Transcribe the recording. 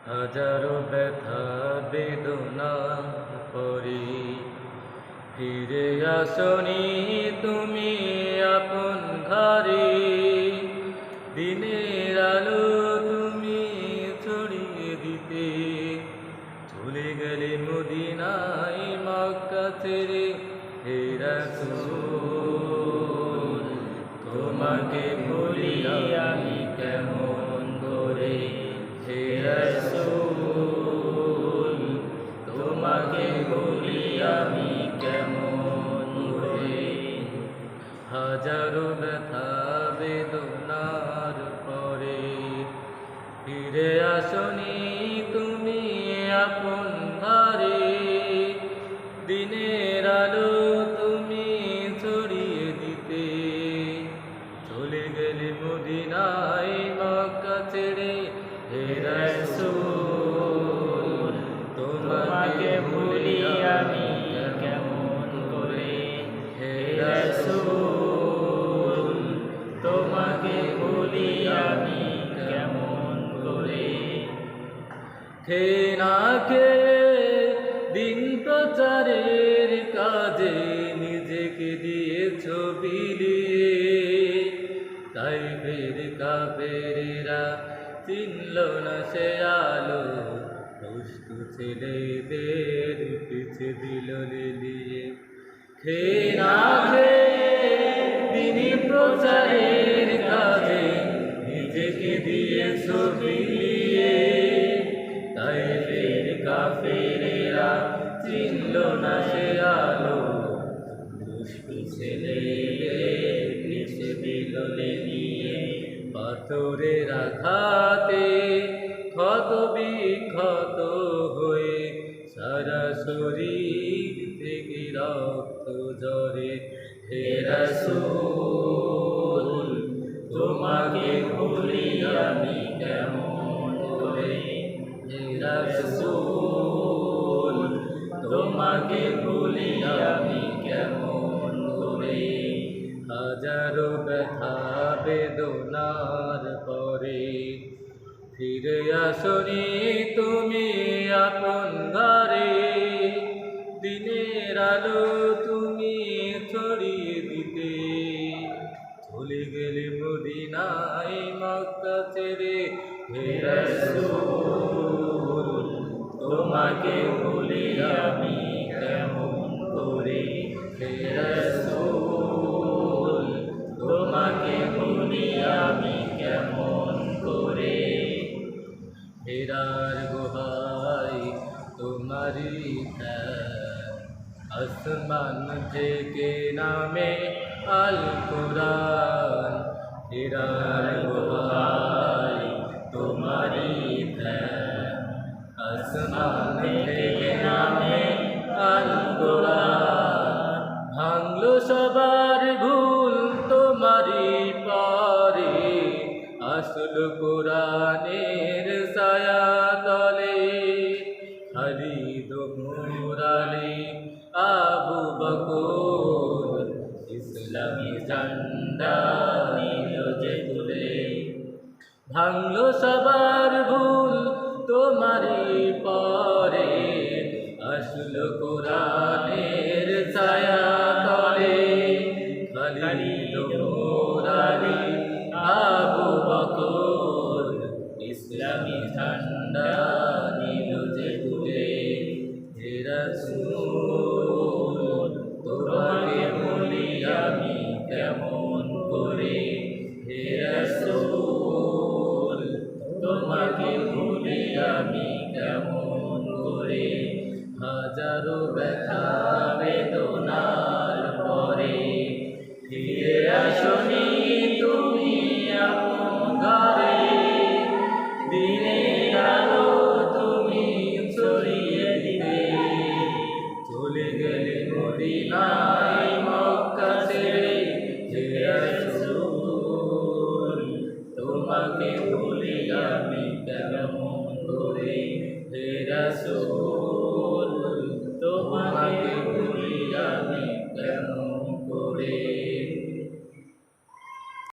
হাজারো ব্যথা বেদনা পরে ফিরে আসনি তুমি আপন ঘরে। দিনের আলো তুমি ছড়িয়ে দিতে চলে গেলে মদিনায় মক্কা ছেড়ে। হে রাসূল তোমাকে ভুলি আমি কেমন করে। হে রাসূল তোমাকে ভুলি আমি কেমন করে। হাজারো ব্যথা বেদনার পরে ফিরে আসনি তুমি আপন ঘরে। দিনের আলো তুমি ছড়িয়ে দিতে চলে গেলে মদিনায় মক্কা ছেড়ে। হে রাসূল তোমাকে ভুলি আমি কেমন করে। হে রাসূল তোমাকে ভুলি আমি কেমন করে। খেয়ে না খেয়ে দিন প্রচারের কাজে নিজেকে দিয়েছ বিলিয়ে। তাই ফের কাফেরেরা চিনল না সে আলো, দুষ্ট ছেলেদের পিছে দিল লিলিয়ে। খেয়ে না খেয়ে দিন প্রচারের কাজে নিজেকে দিয়েছ বিলিয়ে। তাই ফের কাফেরেরা চিনল না সে আলো, দুষ্টু ছেলেদের পিছে দিল লিলিয়ে। পাথরের আঘাতে ক্ষত বিক্ষত হয়ে সারা শরীর থেকে রক্ত ঝরে। হে রাসূল তোমাকে ভুলি আমি কেমন করে। হে রাসূল তোমাকে ভুলি আমি কেমন করে। হাজারো ব্যথা বেদনার পরে ফিরে আসনি তুমি আপন ঘরে। দিনের আলো তুমি ছড়িয়ে দিতে চলে গেলে মদিনায় মক্কা ছেড়ে। হে রাসূল তোমাকে ভুলি আমি কেমন করে। হে রাসূল তোমাকে ভুলি আমি কেমন করে। হেরার গুহায় তোমারি ধ্যান, আসমান থেকে নামে আল কুরআন। হেরার গুহায় তোমারি ধ্যান, আসমান থেকে নামে আল কুরআন। ভাঙলো সবার ভুল তোমারি পরে, আসলো কুরআনের ছায়া তলে। খালিদ ওমর আলী আবু বকর ইসলামী ঝান্ডা নিল যে তুলে। ভাঙলো সবার ভুল তোমারি পরে, আসলো কুরআনের ছায়া তলে। খালিদ ওমর আলী আবু বকর ইসলামী ঝান্ডা নিল যে তুলে। হে রাসূল তোমাকে ভুলি আমি কেমন করে। হে রাসূল তোমাকে ভুলি আমি কেমন করে। হাজারো ব্যথা বেদনার পরে ফিরে আসনি তুমি আপন ঘরে। দিনের আলো তুমি ছড়িয়ে দিতে চলে গেলে মদিনায় মক্কা ছেড়ে। হে রাসূল তোমাকে ভুলি আমি কেমন